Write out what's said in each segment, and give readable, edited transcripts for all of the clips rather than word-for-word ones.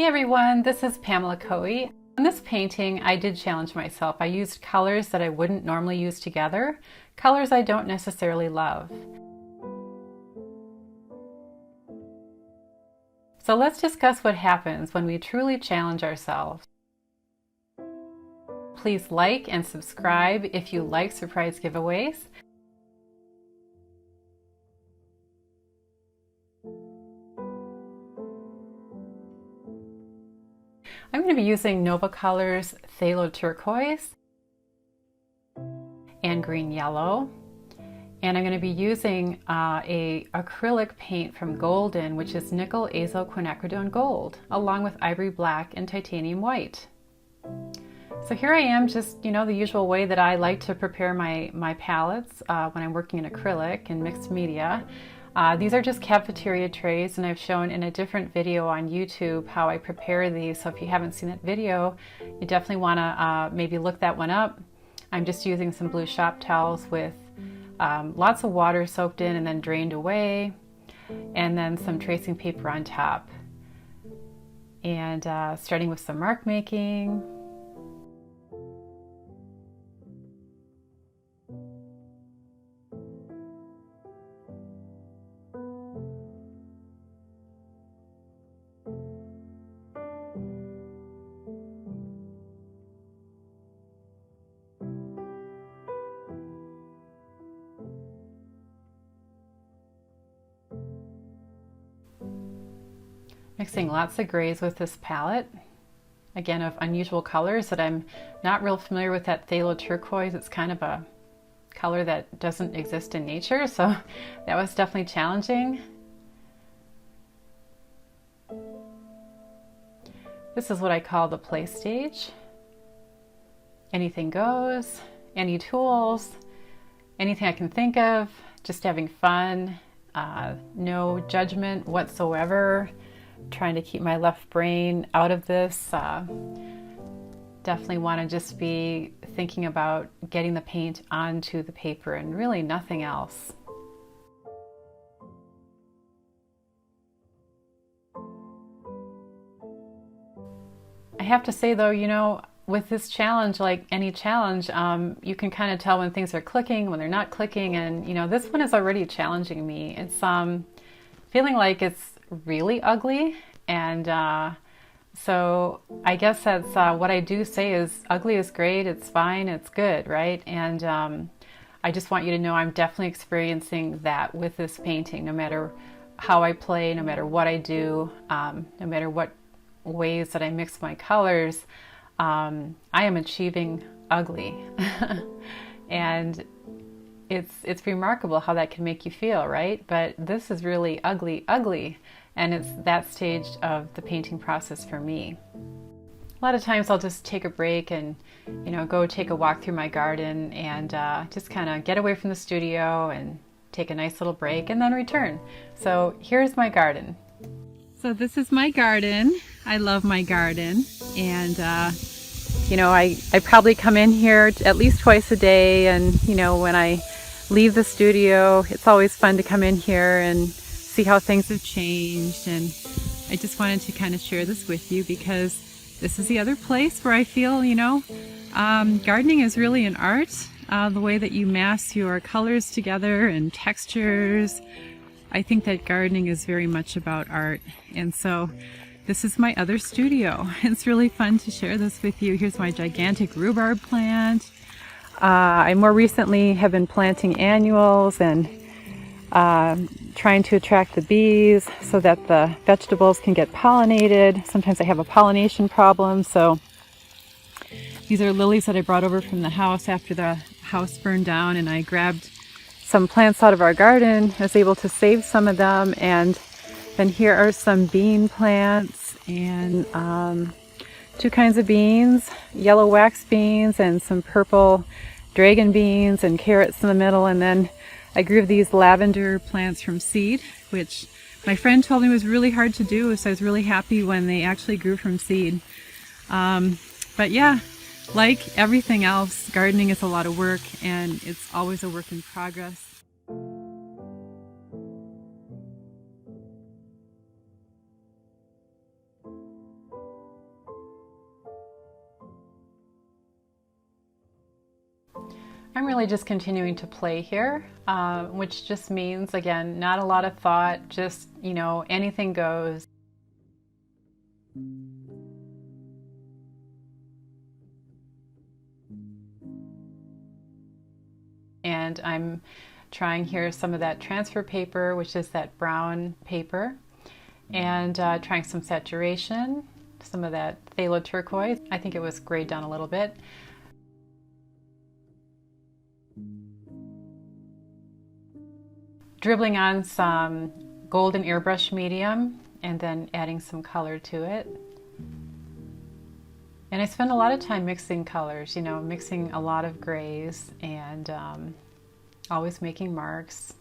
Hey everyone, this is Pamela Caughey. On this painting, I did challenge myself. I used colors that I wouldn't normally use together, colors I don't necessarily love. So let's discuss what happens when we truly challenge ourselves. Please like and subscribe if you like surprise giveaways. I'm going to be using Nova Colors Phthalo Turquoise and Green Yellow. And I'm going to be using a acrylic paint from Golden, which is nickel azo quinacridone gold, along with ivory black and titanium white. So here I am, just the usual way that I like to prepare my palettes when I'm working in acrylic and mixed media. These are just cafeteria trays, and I've shown in a different video on YouTube how I prepare these. So if you haven't seen that video, you definitely want to maybe look that one up. I'm just using some blue shop towels with lots of water soaked in and then drained away, and then some tracing paper on top. And starting with some mark making. Mixing lots of grays with this palette, again of unusual colors that I'm not real familiar with. That phthalo turquoise, it's kind of a color that doesn't exist in nature, so that was definitely challenging. This is what I call the play stage. Anything goes, any tools, anything I can think of, just having fun, no judgment whatsoever. Trying to keep my left brain out of this. Definitely want to just be thinking about getting the paint onto the paper and really nothing else. I have to say though, with this challenge, like any challenge, you can kind of tell when things are clicking, when they're not clicking, and this one is already challenging me. It's feeling like it's really ugly, and so I guess that's what I do say is ugly is great, it's fine, it's good, right? And I just want you to know I'm definitely experiencing that with this painting. No matter how I play, no matter what I do, no matter what ways that I mix my colors, I am achieving ugly. And it's remarkable how that can make you feel, right? But this is really ugly, ugly. And it's that stage of the painting process for me. A lot of times I'll just take a break and, go take a walk through my garden and just kind of get away from the studio and take a nice little break and then return. So here's my garden. So this is my garden. I love my garden. And, I probably come in here at least twice a day. And, when I leave the studio, it's always fun to come in here and see how things have changed. And I just wanted to kind of share this with you because this is the other place where I feel, gardening is really an art. The way that you mass your colors together and textures. I think that gardening is very much about art. And so this is my other studio. It's really fun to share this with you. Here's my gigantic rhubarb plant. I more recently have been planting annuals and trying to attract the bees so that the vegetables can get pollinated. Sometimes I have a pollination problem, so these are lilies that I brought over from the house after the house burned down, and I grabbed some plants out of our garden. I was able to save some of them, and then here are some bean plants and two kinds of beans, yellow wax beans and some purple dragon beans and carrots in the middle. And then I grew these lavender plants from seed, which my friend told me was really hard to do, so I was really happy when they actually grew from seed. But yeah, like everything else, gardening is a lot of work, and it's always a work in progress. I'm really just continuing to play here, which just means, again, not a lot of thought, just, anything goes. And I'm trying here some of that transfer paper, which is that brown paper, and trying some saturation, some of that phthalo turquoise. I think it was grayed down a little bit. Dribbling on some golden airbrush medium and then adding some color to it. And I spend a lot of time mixing colors, mixing a lot of grays and always making marks.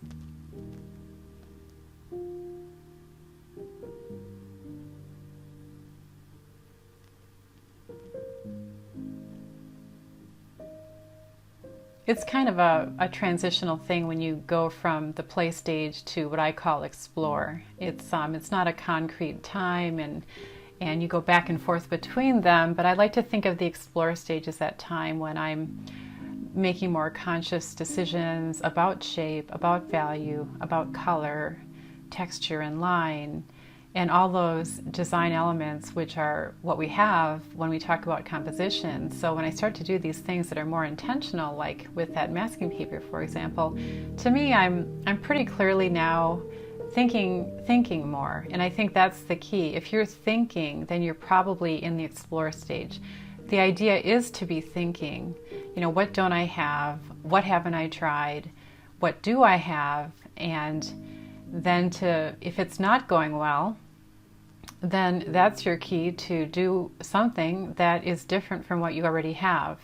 It's kind of a transitional thing when you go from the play stage to what I call explore. It's not a concrete time and you go back and forth between them, but I like to think of the explore stage as that time when I'm making more conscious decisions about shape, about value, about color, texture and line, and all those design elements, which are what we have when we talk about composition. So when I start to do these things that are more intentional, like with that masking paper, for example, to me, I'm pretty clearly now thinking more. And I think that's the key. If you're thinking, then you're probably in the explore stage. The idea is to be thinking, what don't I have? What haven't I tried? What do I have? And then if it's not going well, then that's your key to do something that is different from what you already have.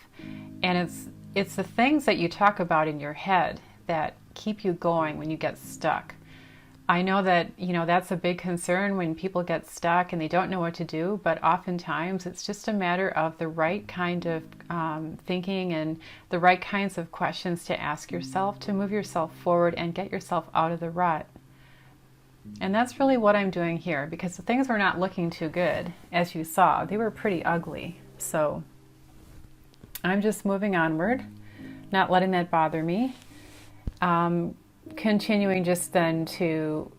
And it's the things that you talk about in your head that keep you going when you get stuck. I know that, that's a big concern when people get stuck and they don't know what to do, but oftentimes it's just a matter of the right kind of thinking and the right kinds of questions to ask yourself to move yourself forward and get yourself out of the rut. And that's really what I'm doing here, because the things were not looking too good, as you saw. They were pretty ugly. So I'm just moving onward, not letting that bother me. Continuing just then to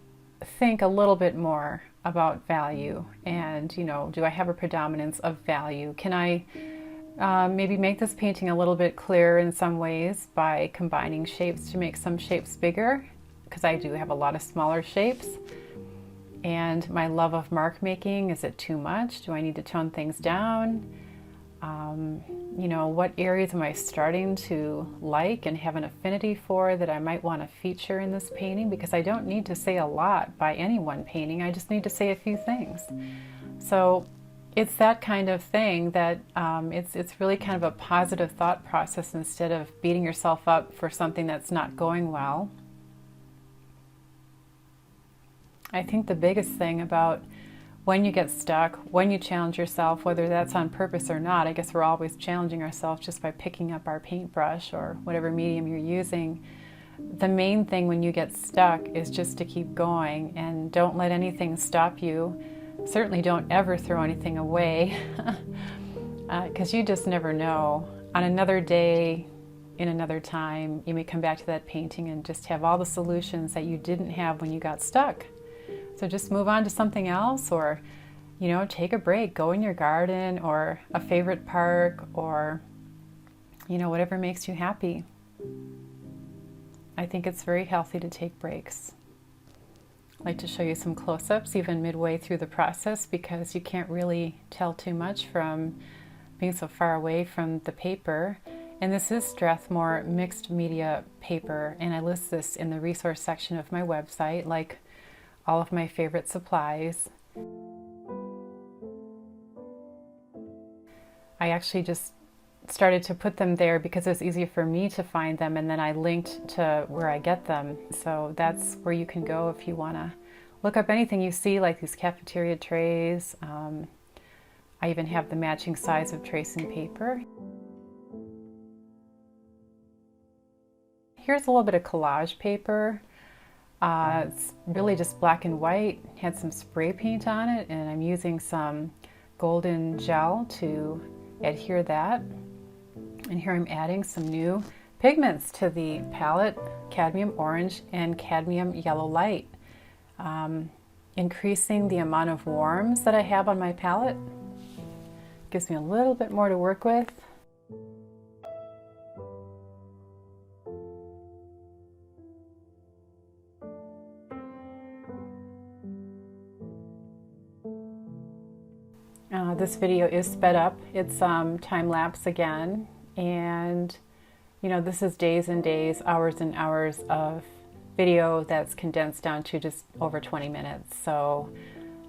think a little bit more about value and, do I have a predominance of value? Can I maybe make this painting a little bit clearer in some ways by combining shapes to make some shapes bigger? Because I do have a lot of smaller shapes. And my love of mark making, is it too much? Do I need to tone things down? What areas am I starting to like and have an affinity for that I might want to feature in this painting? Because I don't need to say a lot by any one painting, I just need to say a few things. So it's that kind of thing that it's really kind of a positive thought process instead of beating yourself up for something that's not going well. I think the biggest thing about when you get stuck, when you challenge yourself, whether that's on purpose or not, I guess we're always challenging ourselves just by picking up our paintbrush or whatever medium you're using. The main thing when you get stuck is just to keep going and don't let anything stop you. Certainly don't ever throw anything away because you just never know. On another day, in another time, you may come back to that painting and just have all the solutions that you didn't have when you got stuck. So just move on to something else, or, take a break, go in your garden or a favorite park, or, whatever makes you happy. I think it's very healthy to take breaks. I'd like to show you some close-ups even midway through the process, because you can't really tell too much from being so far away from the paper. And this is Strathmore mixed media paper, and I list this in the resource section of my website, like all of my favorite supplies. I actually just started to put them there because it was easier for me to find them, and then I linked to where I get them. So that's where you can go if you want to look up anything you see, like these cafeteria trays. I even have the matching size of tracing paper. Here's a little bit of collage paper. It's really just black and white, had some spray paint on it, and I'm using some golden gel to adhere that. And here I'm adding some new pigments to the palette, cadmium orange and cadmium yellow light, increasing the amount of warms that I have on my palette. Gives me a little bit more to work with. This video is sped up. It's time-lapse again, and you know, this is days and days, hours and hours of video that's condensed down to just over 20 minutes. So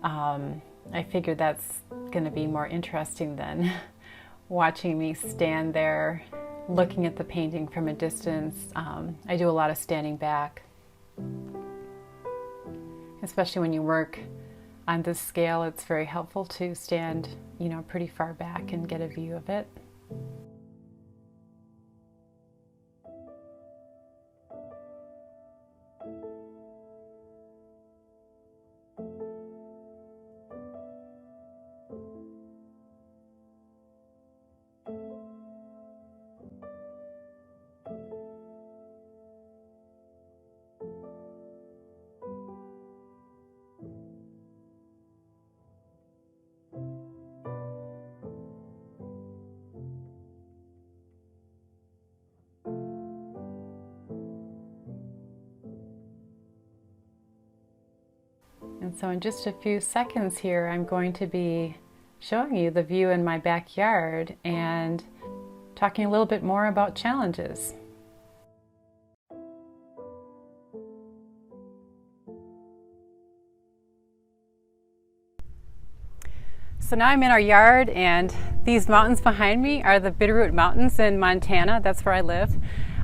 I figured that's going to be more interesting than watching me stand there looking at the painting from a distance. I do a lot of standing back, especially when you work on this scale. It's very helpful to stand, you know, pretty far back and get a view of it. And so in just a few seconds here, I'm going to be showing you the view in my backyard and talking a little bit more about challenges. So now I'm in our yard, and these mountains behind me are the Bitterroot Mountains in Montana. That's where I live.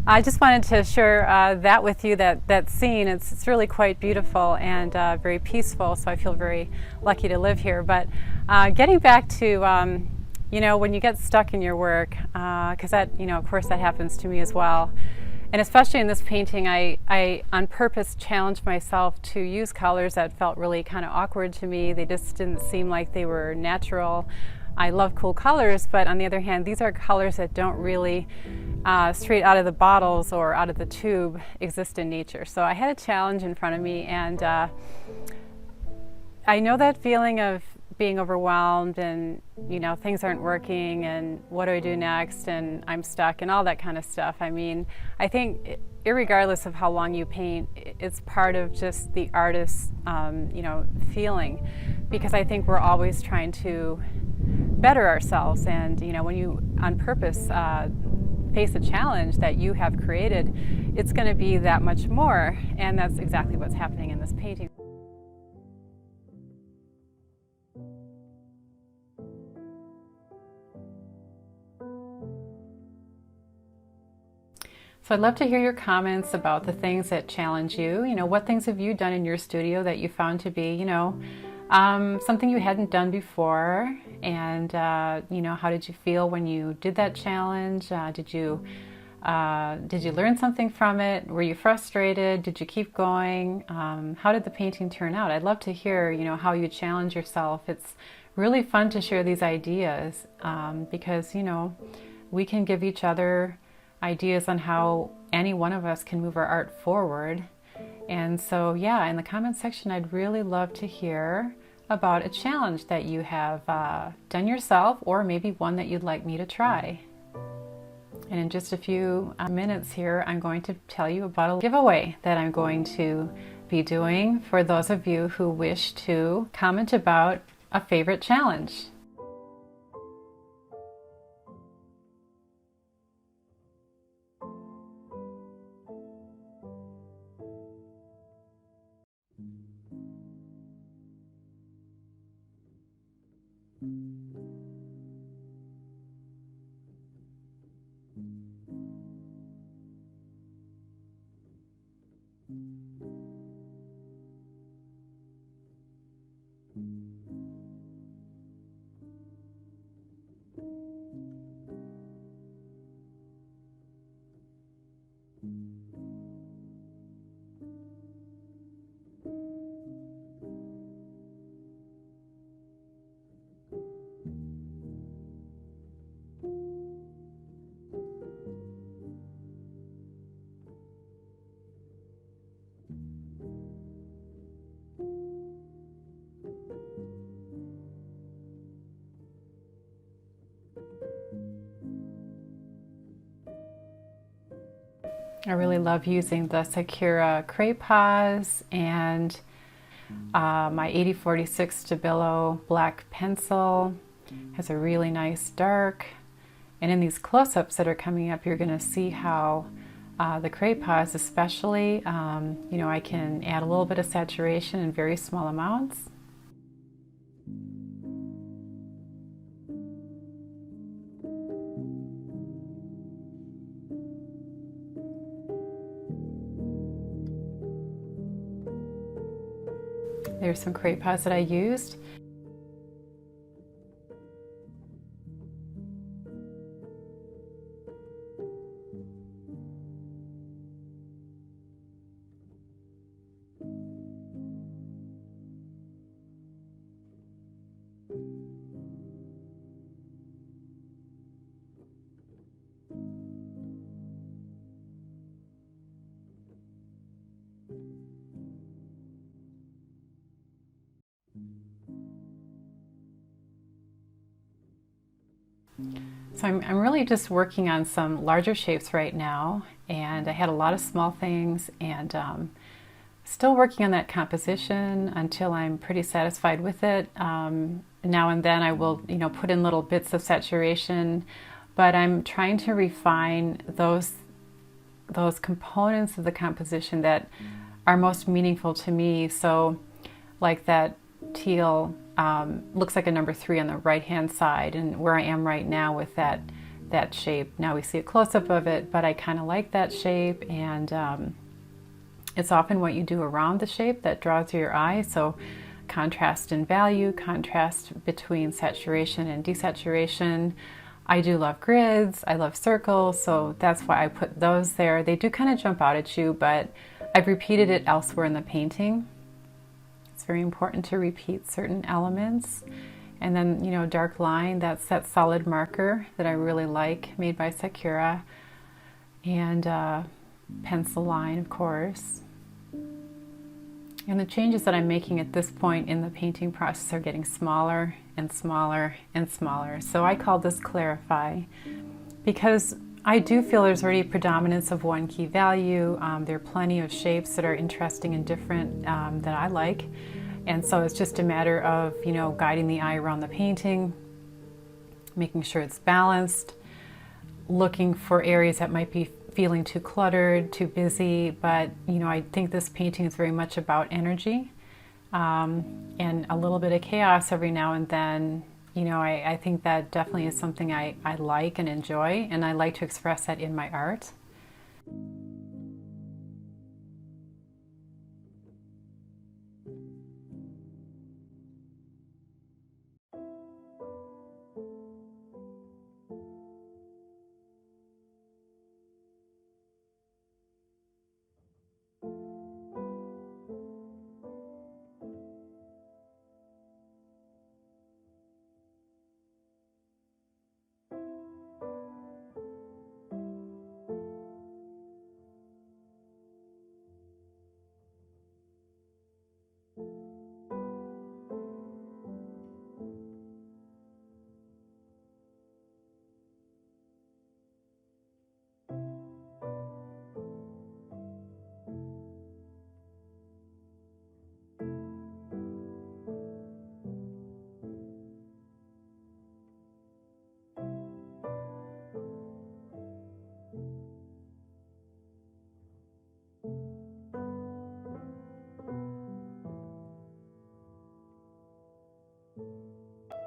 I just wanted to share that with you, that scene. It's really quite beautiful and very peaceful, so I feel very lucky to live here. But getting back to, you know, when you get stuck in your work, because that, you know, of course that happens to me as well. And especially in this painting, I on purpose challenged myself to use colors that felt really kind of awkward to me. They just didn't seem like they were natural. I love cool colors, but on the other hand, these are colors that don't really straight out of the bottles or out of the tube exist in nature. So I had a challenge in front of me, and I know that feeling of being overwhelmed and, you know, things aren't working and what do I do next and I'm stuck and all that kind of stuff. I mean, I think irregardless of how long you paint, it's part of just the artist's, you know, feeling, because I think we're always trying to better ourselves. And, you know, when you on purpose face a challenge that you have created, it's going to be that much more. And that's exactly what's happening in this painting. So I'd love to hear your comments about the things that challenge you. You know, what things have you done in your studio that you found to be, you know, something you hadn't done before? And, you know, how did you feel when you did that challenge? Did you learn something from it? Were you frustrated? Did you keep going? How did the painting turn out? I'd love to hear, you know, how you challenge yourself. It's really fun to share these ideas because, you know, we can give each other ideas on how any one of us can move our art forward. And so, yeah, in the comment section, I'd really love to hear about a challenge that you have done yourself, or maybe one that you'd like me to try. And in just a few minutes here, I'm going to tell you about a giveaway that I'm going to be doing for those of you who wish to comment about a favorite challenge. I really love using the Sakura Crepe Paws and my 8046 Stabilo black pencil. Has a really nice dark. And in these close-ups that are coming up, you're going to see how the Crepe Paws especially, you know, I can add a little bit of saturation in very small amounts. There's some Crepe Paws that I used. So I'm really just working on some larger shapes right now, and I had a lot of small things, and still working on that composition until I'm pretty satisfied with it. Now and then I will, you know, put in little bits of saturation, but I'm trying to refine those components of the composition that are most meaningful to me. So like that teal looks like a number 3 on the right hand side, and where I am right now with that shape. Now we see a close-up of it, but I kind of like that shape, and it's often what you do around the shape that draws your eye. So contrast in value, contrast between saturation and desaturation. I do love grids, I love circles, so that's why I put those there. They do kind of jump out at you, but I've repeated it elsewhere in the painting. It's very important to repeat certain elements. And then, you know, dark line, that's that solid marker that I really like, made by Sakura. And pencil line, of course. And the changes that I'm making at this point in the painting process are getting smaller and smaller and smaller. So I call this clarify, because I do feel there's already a predominance of one key value. There are plenty of shapes that are interesting and different that I like. And so it's just a matter of, you know, guiding the eye around the painting, making sure it's balanced, looking for areas that might be feeling too cluttered, too busy. But, you know, I think this painting is very much about energy and a little bit of chaos every now and then. You know, I think that definitely is something I like and enjoy, and I like to express that in my art.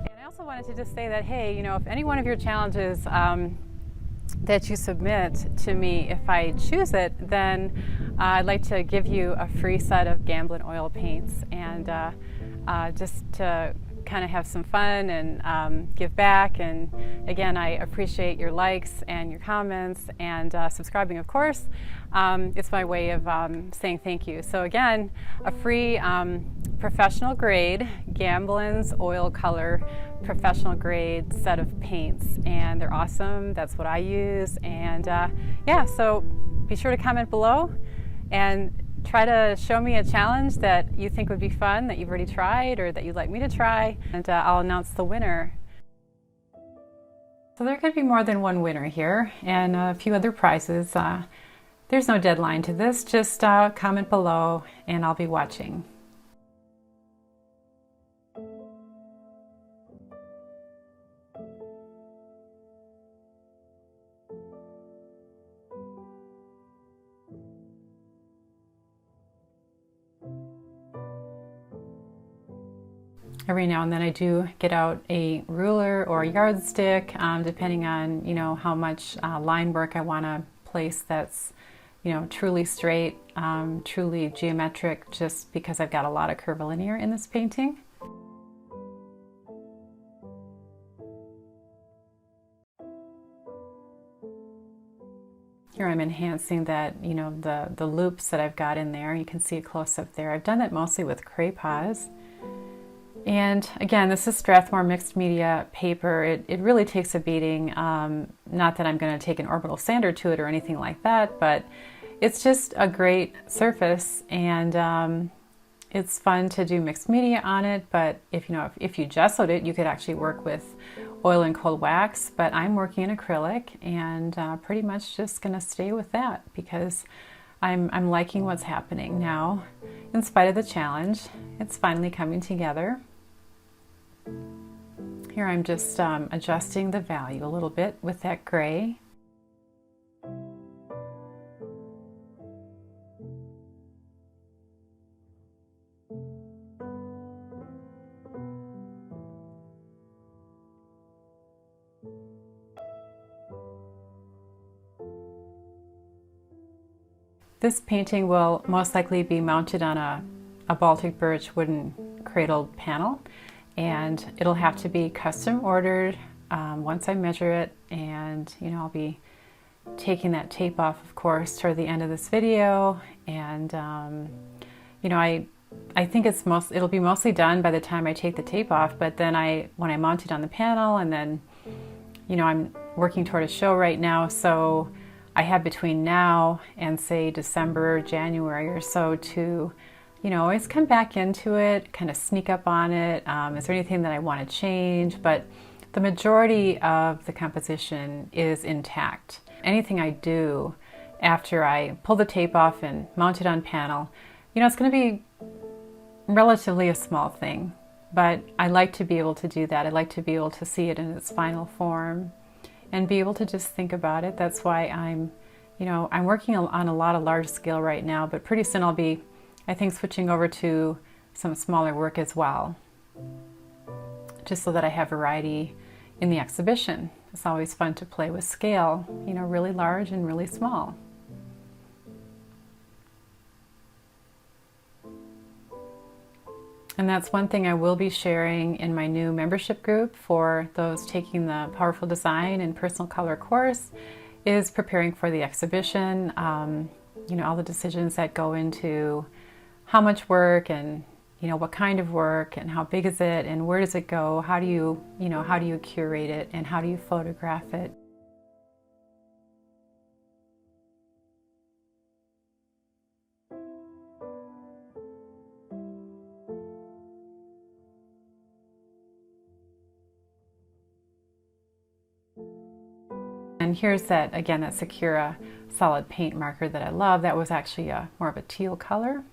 And I also wanted to just say that, hey, you know, if any one of your challenges that you submit to me, if I choose it, then I'd like to give you a free set of Gamblin oil paints, and just to kind of have some fun and give back. And again, I appreciate your likes and your comments and subscribing, of course. It's my way of saying thank you. So again, a free professional grade Gamblin's oil color professional grade set of paints, and they're awesome. That's what I use. And yeah, so be sure to comment below and try to show me a challenge that you think would be fun, that you've already tried or that you'd like me to try, and I'll announce the winner. So there could be more than one winner here, and a few other prizes. There's no deadline to this, just comment below and I'll be watching. Every now and then I do get out a ruler or a yardstick, depending on, how much line work I want to place that's, truly straight, truly geometric, just because I've got a lot of curvilinear in this painting. Here I'm enhancing that, the loops that I've got in there. You can see a close-up there. I've done that mostly with Craypas. And again, this is Strathmore mixed media paper. It really takes a beating. Not that I'm going to take an orbital sander to it or anything like that, but it's just a great surface, and it's fun to do mixed media on it. But if you gessoed it, you could actually work with oil and cold wax. But I'm working in acrylic, and pretty much just going to stay with that because I'm liking what's happening now. In spite of the challenge, it's finally coming together. Here I'm just adjusting the value a little bit with that gray. This painting will most likely be mounted on a Baltic birch wooden cradled panel, and it'll have to be custom ordered once I measure it, and I'll be taking that tape off, of course, toward the end of this video. And I think it'll be mostly done by the time I take the tape off, but then when I mount it on the panel, and then I'm working toward a show right now, so I have between now and say December, January or so to always come back into it, kind of sneak up on it. Is there anything that I want to change? But the majority of the composition is intact. Anything I do after I pull the tape off and mount it on panel, it's going to be relatively a small thing, but I like to be able to do that. I like to be able to see it in its final form and be able to just think about it. That's why I'm working on a lot of large scale right now, but pretty soon I'll be, I think, switching over to some smaller work as well, just so that I have variety in the exhibition. It's always fun to play with scale, really large and really small. And that's one thing I will be sharing in my new membership group for those taking the Powerful Design and Personal Color course, is preparing for the exhibition. All the decisions that go into how much work, and what kind of work, and how big is it, and where does it go, how do you curate it, and how do you photograph it. And here's that Sakura solid paint marker that I love. That was actually more of a teal color.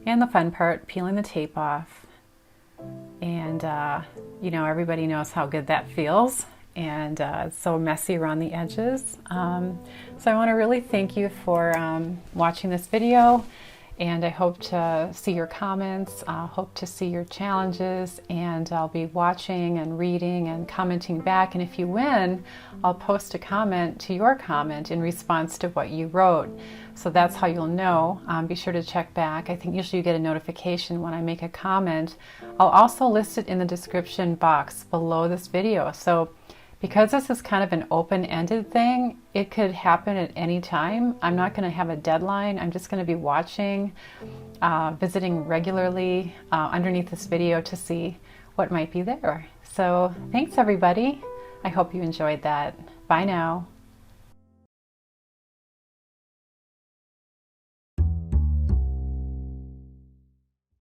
And the fun part, peeling the tape off. And everybody knows how good that feels. And it's so messy around the edges. So I want to really thank you for watching this video, and I hope to see your comments, hope to see your challenges, and I'll be watching and reading and commenting back. And if you win, I'll post a comment to your comment in response to what you wrote. So that's how you'll know. Be sure to check back. I think usually you get a notification when I make a comment. I'll also list it in the description box below this video. So because this is kind of an open-ended thing, it could happen at any time. I'm not going to have a deadline. I'm just going to be watching, visiting regularly underneath this video to see what might be there. So thanks, everybody. I hope you enjoyed that. Bye now.